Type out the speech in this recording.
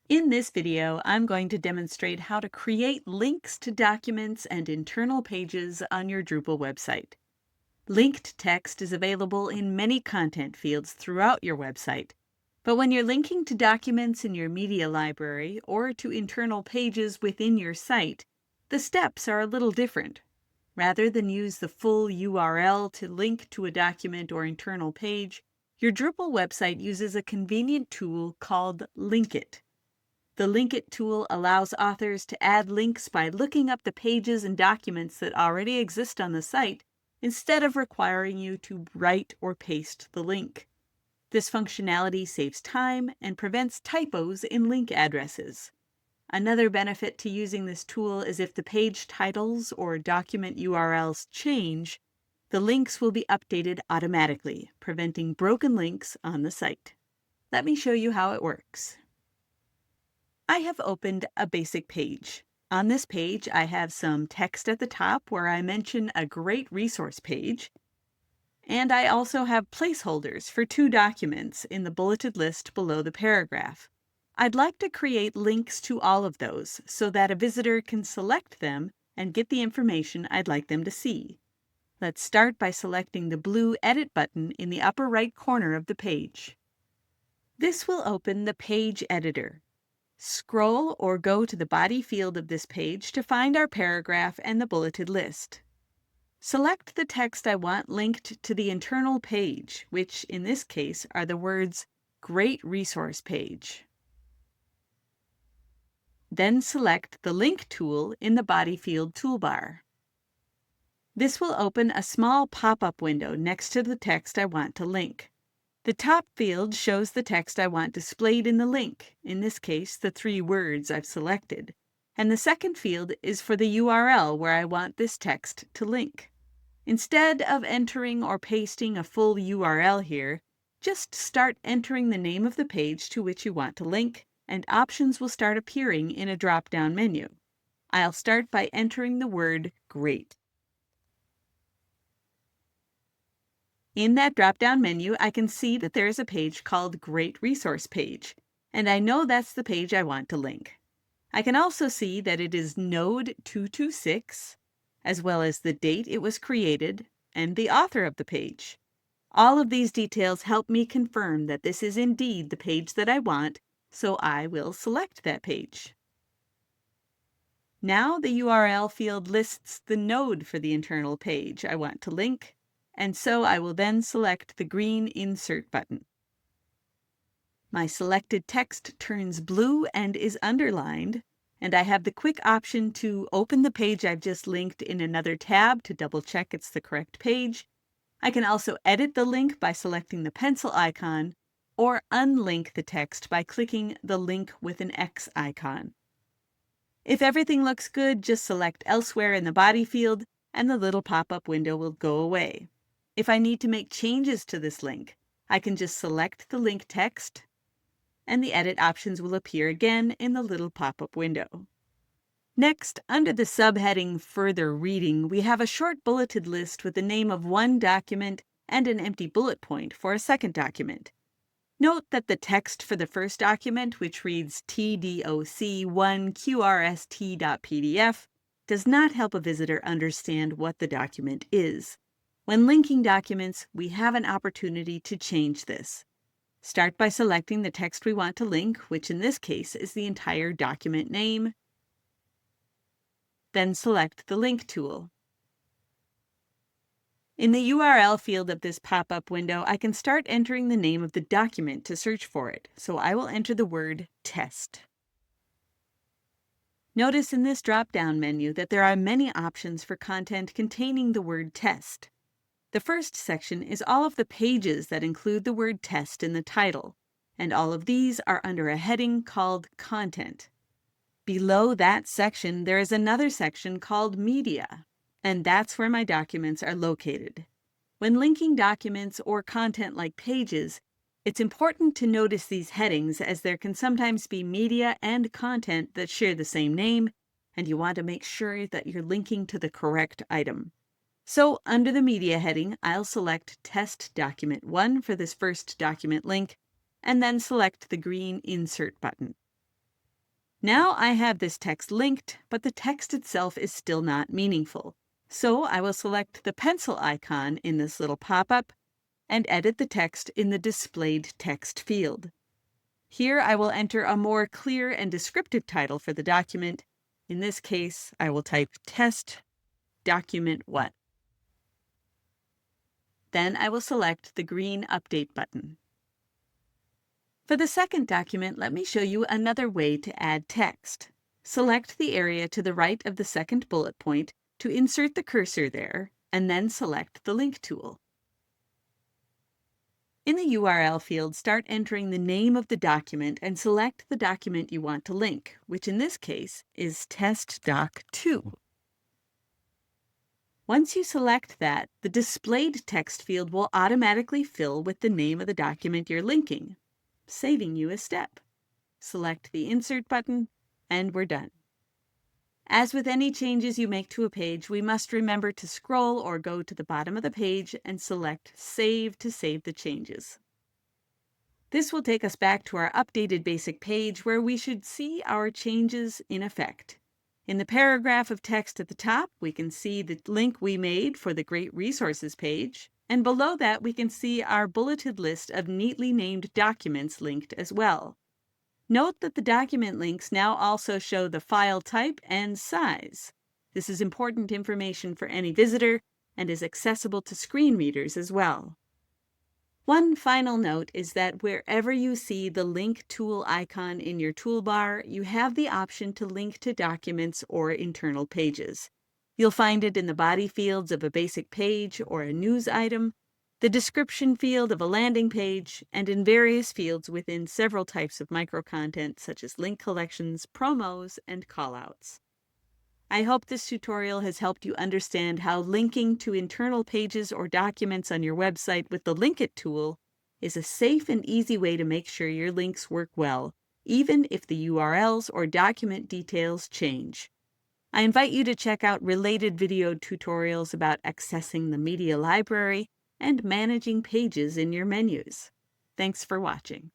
In this video, I'm going to demonstrate how to create links to documents and internal pages on your Drupal website. Linked text is available in many content fields throughout your website, but when you're linking to documents in your media library or to internal pages within your site, the steps are a little different. Rather than use the full URL to link to a document or internal page, your Drupal website uses a convenient tool called Linkit. The Linkit tool allows authors to add links by looking up the pages and documents that already exist on the site instead of requiring you to write or paste the link. This functionality saves time and prevents typos in link addresses. Another benefit to using this tool is if the page titles or document URLs change, the links will be updated automatically, preventing broken links on the site. Let me show you how it works. I have opened a basic page. On this page, I have some text at the top where I mention a great resource page, and I also have placeholders for two documents in the bulleted list below the paragraph. I'd like to create links to all of those so that a visitor can select them and get the information I'd like them to see. Let's start by selecting the blue Edit button in the upper right corner of the page. This will open the page editor. Scroll or go to the body field of this page to find our paragraph and the bulleted list. Select the text I want linked to the internal page, which in this case are the words Great Resource Page. Then select the Link tool in the body field toolbar. This will open a small pop-up window next to the text I want to link. The top field shows the text I want displayed in the link, in this case the 3 words I've selected, and the second field is for the URL where I want this text to link. Instead of entering or pasting a full URL here, just start entering the name of the page to which you want to link, and options will start appearing in a drop-down menu. I'll start by entering the word Great. In that drop-down menu, I can see that there is a page called Great Resource Page, and I know that's the page I want to link. I can also see that it is Node 226, as well as the date it was created and the author of the page. All of these details help me confirm that this is indeed the page that I want, so I will select that page. Now the URL field lists the node for the internal page I want to link, and so I will then select the green Insert button. My selected text turns blue and is underlined, and I have the quick option to open the page I've just linked in another tab to double check it's the correct page. I can also edit the link by selecting the pencil icon, or unlink the text by clicking the link with an X icon. If everything looks good, just select Elsewhere in the body field, and the little pop-up window will go away. If I need to make changes to this link, I can just select the link text, and the edit options will appear again in the little pop-up window. Next, under the subheading Further Reading, we have a short bulleted list with the name of one document and an empty bullet point for a second document. Note that the text for the first document, which reads tdoc1qrst.pdf, does not help a visitor understand what the document is. When linking documents, we have an opportunity to change this. Start by selecting the text we want to link, which in this case is the entire document name. Then select the Link tool. In the URL field of this pop-up window, I can start entering the name of the document to search for it, so I will enter the word test. Notice in this drop-down menu that there are many options for content containing the word test. The first section is all of the pages that include the word test in the title, and all of these are under a heading called Content. Below that section, there is another section called Media, and that's where my documents are located. When linking documents or content like pages, it's important to notice these headings as there can sometimes be media and content that share the same name, and you want to make sure that you're linking to the correct item. So under the Media heading, I'll select Test Document 1 for this first document link, and then select the green Insert button. Now I have this text linked, but the text itself is still not meaningful. So I will select the pencil icon in this little pop-up and edit the text in the Displayed Text field. Here I will enter a more clear and descriptive title for the document. In this case, I will type Test Document 1. Then I will select the green Update button. For the second document, let me show you another way to add text. Select the area to the right of the second bullet point to insert the cursor there, and then select the Link tool. In the URL field, start entering the name of the document and select the document you want to link, which in this case is TestDoc2. Once you select that, the Displayed Text field will automatically fill with the name of the document you're linking, saving you a step. Select the Insert button, and we're done. As with any changes you make to a page, we must remember to scroll or go to the bottom of the page and select Save to save the changes. This will take us back to our updated basic page where we should see our changes in effect. In the paragraph of text at the top, we can see the link we made for the Great Resources page, and below that we can see our bulleted list of neatly named documents linked as well. Note that the document links now also show the file type and size. This is important information for any visitor and is accessible to screen readers as well. One final note is that wherever you see the Link tool icon in your toolbar, you have the option to link to documents or internal pages. You'll find it in the body fields of a basic page or a news item, the description field of a landing page, and in various fields within several types of microcontent such as link collections, promos, and callouts. I hope this tutorial has helped you understand how linking to internal pages or documents on your website with the Link It tool is a safe and easy way to make sure your links work well, even if the URLs or document details change. I invite you to check out related video tutorials about accessing the media library and managing pages in your menus. Thanks for watching.